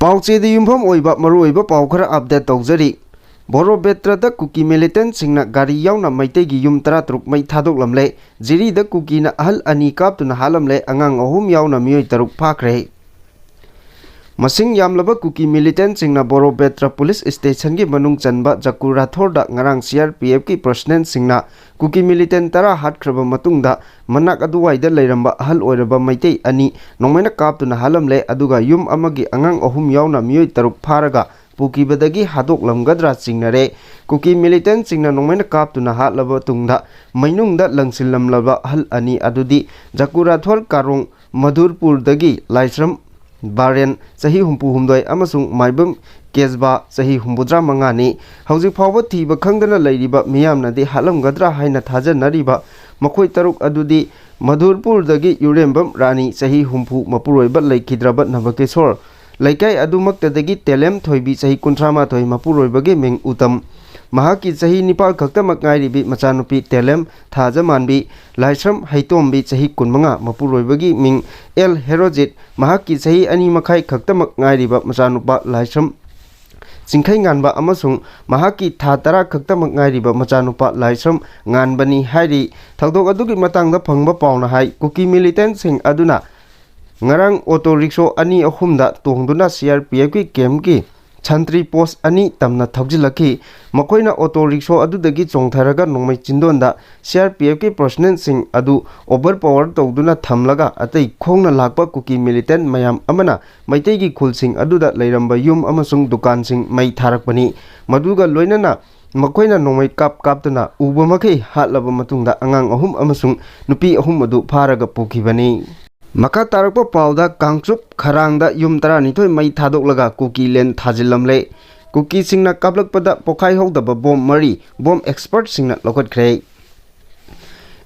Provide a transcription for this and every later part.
Pauche the Yumpham Oiba Maruiba Paukara update Togzeri. Boro Betra the Kuki militant Singna Gari Yauna Maitegi Yum Tratruk Mai Tadok Lamle, Ziri the Kuki na Ahal Ani Kaptuna Halamle Angang Ohum Yauna Mui Taruk Pakre. Masing Yamlaba Kuki militant Singna Boro Betra Police Station Gi Manung Chanba Jakura Thorda Ngarang CRPF Ki President Singna Kuki militant Tara Hat Kraba Matungda Manak Aduwai the Lairamba Ahal Oiraba Maitei Ani Nomena Kaptuna Halamle Aduga Yum Amagi Angang Ohum Yauna Mui Taruk Paraga Puki Badagi Hadok Lamgadra Singnare Kuki militant Singna Nomena Kaptuna Hatlaba Tungda Meinungda Langsillamle Hal Ani Adudi Jakura Thor Karung Madhurpur Dagi Laisram Barian Sahi Humpu Humdoi Amasung Maibum Kesba Sahi Humbudra Mangani Hausi Power Tiba Kangana Ladiba Miamna de Halam Gadra Haina Taja Nariba Makoi Taruk Adudi Madhurpur Dagi Urembam Rani Sahi Humpu Mapuroi but like Kidrabat Navakesor Laikai Adumak Tadagi Telem Toibi Sahi Kuntrama Toi Mapuroi Bagi Ming Utam Mahaki Sahi Nipal Kaktamak Ngai Machanupi Telem Taja Manbi Laisram Haitombi Sahi Kunmanga Mapuroi Bagi Ming El Herojit Mahaki Sahi Ani Makai Kaktamak Ngai Machanupa Laisram Singkai Nganba Amasung Mahaki Tatara Kaktamak Ngai Machanupa Laisram Nganbani Hairi Tagdok Aduki Matang the Pangba Pauna Hai Kuki militant Sing Aduna Ngarang Auto Rickshaw Ani Ahumda Tungduna CRPF Kemki Chantri Post Ani Tamna Thaujilaki Makoina Auto Rickshaw Adudagi Chongtharaga Nomai Chindonda CRPF President Sing Adu Overpower Togduna Thamlaga Atai Khongna Lakpa Kuki militant Mayam Amana Maitegi Khulsing Aduda Lairamba Yum Amasung Dukan Sing Mai Tharakpani Maduga Loinana Makoina Nomai Kaptuna Ubamaki Hatlaba Matungda Angang Ahum Amasung Nupi Ahum Adu Paraga Pukibani Maka Tarakpa Pauda Kangchup Karangda Yum Tara Nitoi Mai Thadok Laga Kuki Len Thajillamle Kuki Singna Kablak Pada Pokai Hogdaba Bomb Mari Bomb Expert Singna Lokot Krei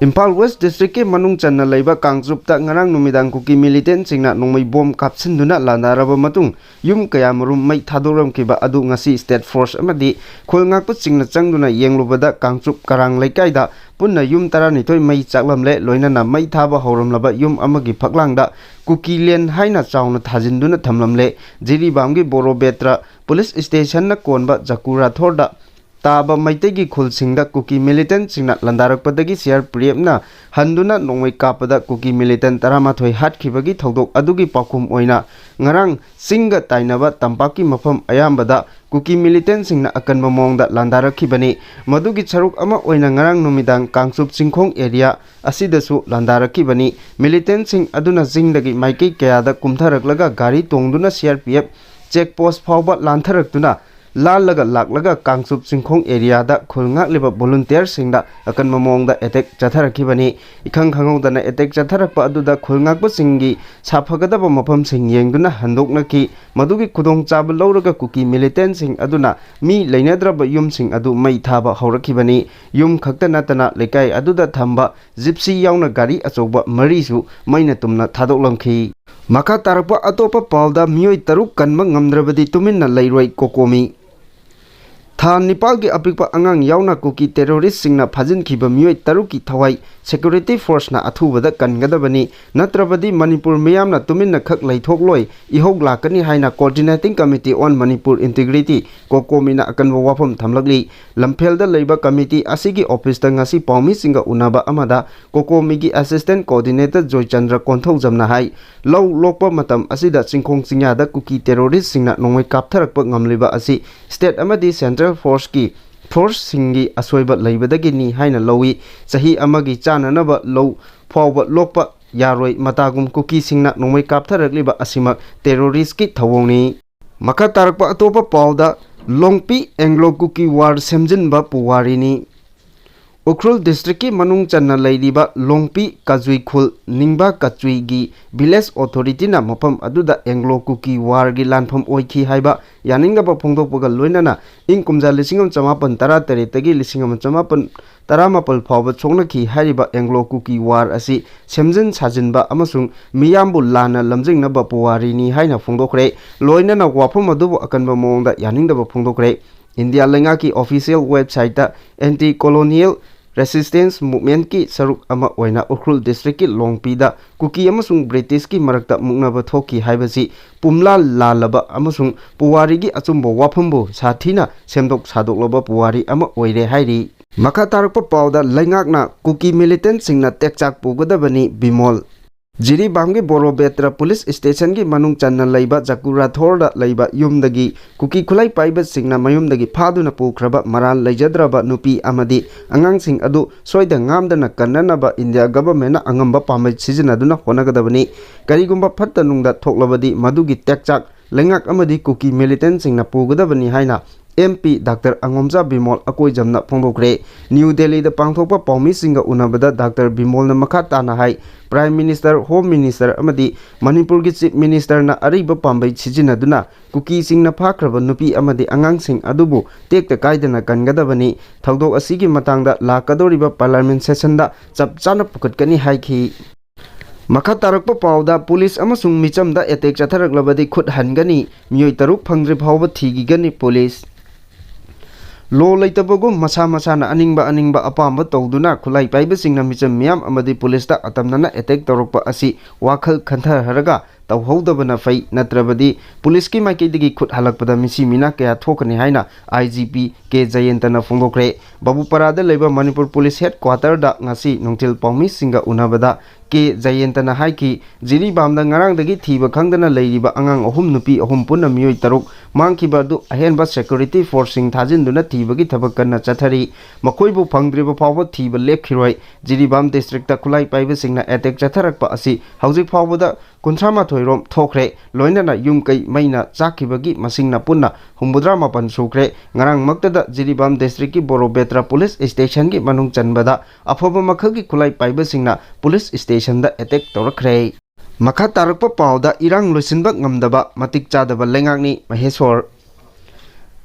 Impal West District ke Manung Channa Laiba Kangchup Ta Ngarang Numidang Kuki militant Singna Nomai Bomb Kapsinduna Landaraba Matung Yum Kayamarum Mai Thadoram Kiba Adu Ngasi State Force Amadi Khulngakpa Singna Changduna Yenglubada Kangchup Karang Laikaida Punna Yum Tara Nitoi Mai Chaklamle Loinana Mai Thaba Horamlaba Yum Amagi Paklangda Kuki Len Haina Chauna Thajinduna Thamlamle Jiri Bamgi Boro Betra Police Station na Konba Jakura Thorda Taba Maitegi Khulsingda Kuki militant Singna Landarakpadagi CRPF na Handuna Nomai Kapada Kuki militant Taramathoi Hatkibagi Thodok Adugi Pakum Oina Ngarang Singa Tainaba Tampaki Mafam Ayambada Kuki militant Singna Akan Mamongda Landarakibani Madugi Charuk Ama Oina Ngarang Numidang Kangsup Singkhong area Asidasu Landarakibani militant Sing Aduna Zingdagi Maiki Kayada Kumtharaklaga Gari Tongduna CRPF checkpost Fauba Lantharakduna Lalaga Laklaga Kangsup Singkhong area da Khulngak Liba volunteer Singda Akan Mamongda attack Chatharakibani Ikang Khangongdana attack Chatharakpa Aduda Khulngakpa Singi Saphagadaba Mafam Sing Yengduna Handoknaki Madugi Kudong Chaba Lauraga Kuki militant Sing Aduna Mi Lainadraba Yum Sing Adu Mai Thaba Haurakibani Yum Khakta Natana Lekai Aduda Thamba Gypsy Yauna Gari Achoba Marisu Maina Tumna Thadoklamki Maka Tarakpa Atopa Palda Mioi Taruk Kanma Ngamdrabadi Tuminna Lairoi Kokomi Than Nipalgi Apikpa Angang Yauna Kuki terrorist Singna Phajin Kiba Mioi Taruki Thawai Security Force na Athubada Kangadabani Natrabadi Manipur Miyamna Tuminna Khak Laithokloi Ihog Lakani Haina Coordinating Committee on Manipur Integrity Kokomina Akanwa Wafam Thamlagli Lamphelda Labor Committee Asigi Office ta Ngasi Paumi Singa Unaba Amada Kokomigi Assistant Coordinator Joy Chandra Konthau Jamna Hai Law Lokpa Matam Asida Singkhong Singyada Kuki terrorist Singna Nongwai Kaptharakpa Ngamliba Asi State Amadi Central Force ki Force Singi Asoiba Laibadagi ni Haina Lowi Sahi Amagi Chananaba Low Fawba Lokpa Yaroi Matagum Kuki Singna Nomai Kaptharakliba Asimak terrorist ki Thawoni Maka Tarakpa Atopa Pauda Longpi Anglo Kuki War Semjinba Puwarini Ukhrul District ki Manung Channa Laidiba Longpi Kajui Khul Ningba Kachui gi Village Authority na Mapam Aduda Anglo Kuki War gi Lanpham Oiki Haiba Yaningaba Phongdokpaga Loinana Ing Kumja Lisingam Chamapan Tara Teretagi Lisingam Chamapan Taramapal Phawba Chongnaki Hariba Anglo Kuki War asi Semjin Sajinba Amasung Miyambu Lana Lamjingnaba Puwarini Haina Phongdokre Loinana Wapam Adubu Akanba Mongda Yaningaba Phongdokre India Lengaki official website ta anti-colonial resistance movement की सरुक अमा ओइना Ukhrul district की लोंगपीदा cookie अमसुंग British की मरक्ता मुक्नबा थोकी हाइबसी पुमला लालबा अमसुंग पुवारी की अचुंबो वाफमबो साथीना सेमदोक सादोकलबा पुवारी अमा ओइरे हाइरी मखा तारकपा पाउदा लैंगाकना cookie militant सिंगना टेकचाक पुगदबनी Bimol Jiribam की बोरो बेत्रा police station की मनुंग चन्ना लैबा जकुरा थोरदा लैबा युमदगी कुकी खुलाई पाइबा सिंगना मयुमदगी फादुना पुख्रबा मराल लैजद्रबा नुपी अमदी अंगांगसिंग अदु सोइदा ngamdana kannanaba इंडिया गवर्नमेंट ना अंगंबा पामै सिजनदुना होनगदबनी करिगुंबा फत्तनुंगदा थोक्लबदी मदुगी टेकचाक लैंगाक अमदी कुकी मिलिटेंट सिंगना पुगदबनी हाइना MP डॉक्टर अंगोमजा बिमोल अकोई जमना फोंदोक्रे न्यू दिल्ली द पांगथोकपा पाउमी सिंगा उनबदा डॉक्टर बिमोल न मखा ताना हाई प्राइम मिनिस्टर होम मिनिस्टर अमदी मणिपुर की चीफ मिनिस्टर ना अरिबा पांबै सिजिनदुना कुकी सिंगना फाख्रबा नुपी अमदी अंगांग सिंग अदुबु टेकता कायदना कनगदबनी थौदोक असिगी मतांगदा लाकदोरिबा पार्लियामेंट सेशन दा चपचाना पुकटकनी हाइखी मखा तारकपा पाउदा पुलिस अमसुंग मिचमदा एटेक चथरकलबदी खुद हनगनी मियोय तरुक फंग्रे फावबा थीगिगनी पुलिस लो लेतबगु मसा मसाना अनिंगबा अपाम तौदुना खुलाई पाइबसिंगना मिचम मियाम अमदी पुलिसता अतमनना एटेक तौरकपा असि वाखल खंथरहरगा तौहौदबना फै नत्रबदी पुलिस की माइकेदगी खुद हलकपदा मिसी मिना कया थोकनी हाइना IGP के जयंतना फोंदोक्रे बाबूपरादा लेबा मणिपुर पुलिस हेड क्वार्टर दा ngasi नोंथिल पाउमी सिंगा उनबदा के जयंतना हाइकी जिरीबामदा ngarangdagi thiba khangdana leiriba angang ahum nupi ahum punna miyoi taruk mangkiba du ahenba security forcing thajinduna thibagi thabak kanna chathari makoibu phangdriba phawba thiba lepkhiroi jiribam district ta khulai paiba singna attack chatharakpa asi haujik phawbada kunthama thoirom thokre loinana yum kai maina chakibagi masingna punna humbudra mapan sukre ngarang maktada jiribam district ki boro betra police station ki manung chanbada afoba makhal ki khulai paiba singna police station da attack torakre मखा तारकपा पाउदा इरांग लोइसिनबा ngamdaba matik chadaba lengakni maheswar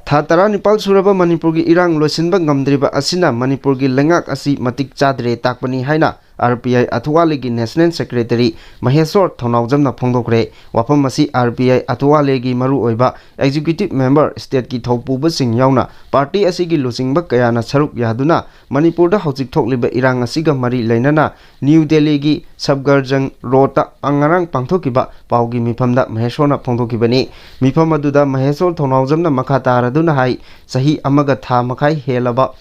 था तरा निपाल सुरबा मणिपुर की इरांग लोइसिनबा ngamdriba asina Manipur की lengak asi matik chadre takpani haina RPI अथुवाले की national secretary Maheshwar थौनावजमना फोंदोक्रे वाफम असी RPI अथुवाले की मरु ओइबा executive member state की थौपुब सिंग यावना party असी की लुसिंगबा कयाना सरुक यादुना मणिपुर दा हौजिक थोकलिबा इरांग असीगा मरी लैनना न्यू दिल्ली की सबगर्जंग रोता अंगरंग पांथोकिबा पाउगी मिफमदा महेश्वरना फोंदोकिबनी मिफम अदुदा महेश्वर थौनावजमना मखा तारदुना हाई सही अमगा था मखाई हेलबा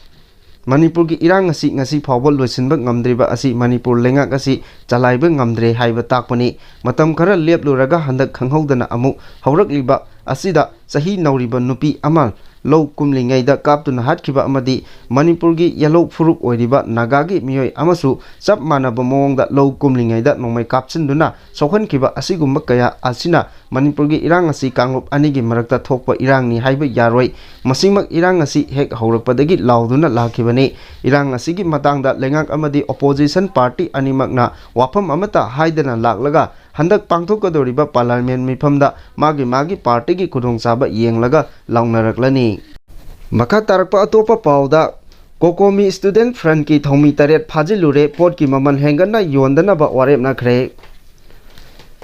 मणिपुर की इरांग ngasi फावबा लोइसिनबा ngamdriba asi Manipur लेंगाक asi चलाइबा ngamdre हाइबा ताकपनी मतम खरा लेपलुरगा हंदक खंगहौदना अमुक हौरकलिबा असिदा सही नौरिबा नुपी अमा लो कुमलिंगैदा कापतुना हाटखिबा अमदी मणिपुर की येलो फुरुक ओइरिबा नागागी मियोय अमसु सब मानबा मोंगदा लो कुमलिंगैदा नोंमै कापसिनदुना सोखनखिबा असिगुम्बा कया असिना मणिपुर की इरांग asi कांगलोप अनिगी मरक्ता थोकपा इरांगनी हाइबा यारोय मसिंगमक इरांग asi हेक हौरकपदगी लाउदुना लाखिबने इरांग असिगी मतांगदा लेंगाक अमदी ऑपोजिशन पार्टी अनिमकना वाफम अमता हाइदना लाकलगा हंदक पांथोकदोरिबा पार्लियामेंट मिफमदा मागी पार्टी की खुदोंचाबा येंगलगा लाउनरकलनी मखा तारकपा अतोपा पाउदा कोकोमी स्टूडेंट फ्रंट की थौमी तरेट फाजिलुरे पोट की ममन हेंगना योंदनबा वारेपनाखरे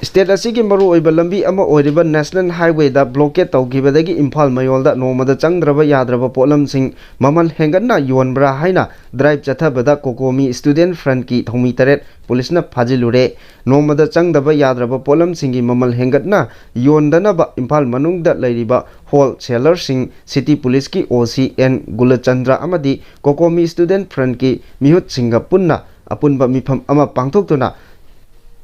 स्टेट असिगी मरु ओइबा लंबी अमा ओइरिबा नेशनल हाईवे दा ब्लॉकेट तौगिबदगी इम्फाल मयोलदा नोमदा चंगद्रबा याद्रबा पोलमसिंग ममन हेंगना योनब्रा हाइना ड्राइव चथबदा कोकोमी स्टूडेंट फ्रंट की थौमी तरेट पुलिसना फाजिलुरे नोमदा चंगदबा याद्रबा पोलमसिंगी ममल हेंगना योनदनबा इम्फाल मनुंगदा लैरिबा होल सेलर सिंह सिटी पुलिस की OCN गुलचंद्र अमदी कोकोमी स्टूडेंट फ्रंट की मिहुत सिंगा पुन्ना अपुनबा मिफम अमा पांथोक्तुना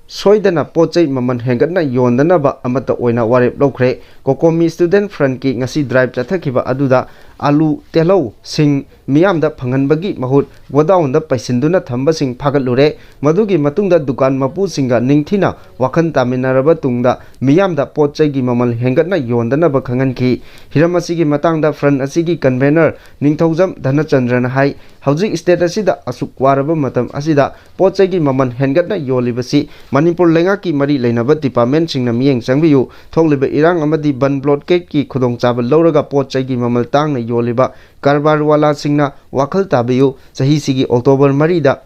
सोइदना पोचै ममन हेंगना योंदनबा अमता ओइना वारेप लौख्रे कोकोमी स्टूडेंट फ्रंट की ngasi ड्राइव चथखिबा अदुदा आलू तेलौ सिंग मियामदा फंगनबगी महुत गोडाउनदा पैसिंदुना थंबसिंग फागलुरे मदुगी मतुंगदा दुकान मपु सिंगा निंगथिना वाखन तामिनारबा तुंगदा मियामदा पोचैगी ममल हेंगना योंदनबा खंगनखी हिरमसिगी मतांगदा फ्रंट असिगी कन्वेनर निंगथौजम धनचंद्रन हाई हौजिक स्टेट असिदा असुक वारबा मतम असिदा पोचैगी ममन हेंगना योलिबसी मणिपुर लेंगा की मरी लेनबा डिपार्टमेंट सिंगना मियेंग चंगबियु थोकलिबा इरांग अमदी बन ब्लॉकेट की खुदोंचाबा लौरगा पोचैगी ममल तांगना योलिबा कारबार वाला सिंगना वाखल ताबियु सही सिगी अक्टोबर मरीदा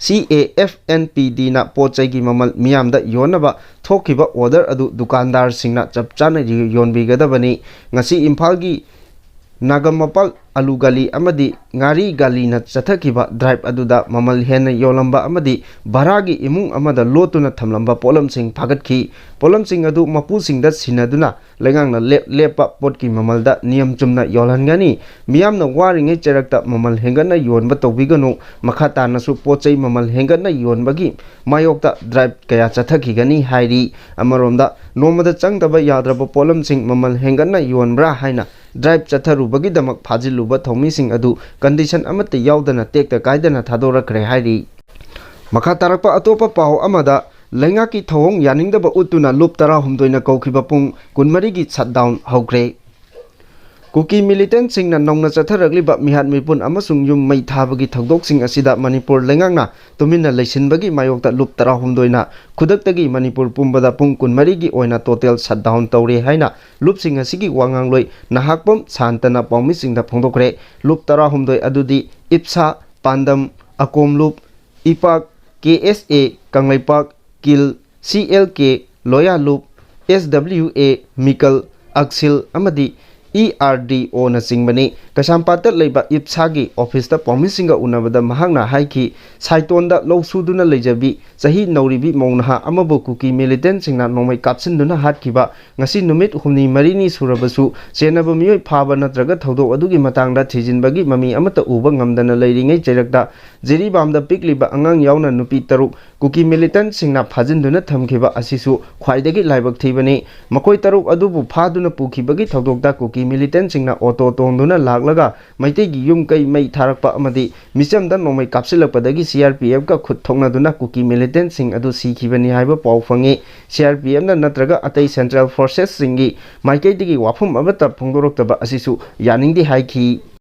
CAFNPD ना पोचैगी ममल मियामदा योनबा थोकिबा ऑर्डर अदु दुकानदार सिंगना चपचाना योनबिगदबनी ngasi इम्फाल की Nagamapal Alu Gali Amadi Ngari Gali na Chathakiba Drive Aduda Mamal Hena Yolamba Amadi Baragi Imung Amada Lotuna Tamlamba Polam Sing Pagatki Polam Sing Adu Mapu Sing that Sinaduna Lengang na Lepa Potki Mamalda Niam Jumna Yolangani Miam na Waring a Cherakta Mamal Hengana Yon Bato Vigano Makata Nasu Poche Mamal Hengana Yon Bagi Mayokta Drive Kaya Chathaki Gani Hairi Amaronda Nomada Changdaba Yadraba Polam Sing Mamal Hengana Yon Bra Haina Drive Chatharu Bagi Damak Pajiluba Thomi Sing Adu Condition Amata Yaudana take the Kaidana Tadora Krehari Makatarapa Atopa Pao Amada Lengaki Thong Yaning the Utuna Luptara Humdoina Kokibapung Kunmarigi shut down Hogre Kuki militant Singna Nongna Chatharagli but Mihat Mipun Amasung Yum Mai Tabagi Tagdok Sing Asida Manipur Lenganga Tumina Lesin Bagi Mayokta Luptara Humdoina Kudaktagi Manipur Pumbada Pung Kunmarigi Oina Total shut down Tauri Haina Lup Sing Asigi Wangangloi Nahakpum Santana Pomising the Pongokre Luptara Humdoi Adudi Ipsa Pandam Akom Loop Ipak KSA Kanglaipak Kil CLK Loya Loop SWA Mikal Axil Amadi ERDO na Singbani Kasampata Leba Ipsagi Office the Pomisinga Unabada Mahangna Haiki Saitonda Low Suduna Lejabi Sahi Noribi Monaha Amabu Kuki militant Singna Nomai Kapsin Duna Hatkiba Nasi Numit Humni Marini Surabasu Senabumi Paba Natraga Todo Adugi Matanga Tijin Bagi Mami Amata Ubangam than a lady Jarakta Zeribam the Pikliba Angang Yauna Nupi Taru Kuki militant Singna Pazin Duna Tamkiba Asisu Quaidegi Libak Tibani Makoi Taru Adubu Paduna Puki Bagi Todokta Kuki militant Singna Auto Tonduna Laglaga Maitegi Yum Kai May Tarakpa Amadi Misam dan Nomai Kapsila Padagi CRPF ka Kutongna Duna Kuki militant Sing Adu Sikibani Haiba Pau Fangi CRPF na Natraga Atay Central Forces Singi Maiketigi Wapum Abata Pongoroktaba Asisu Yaning di Haiki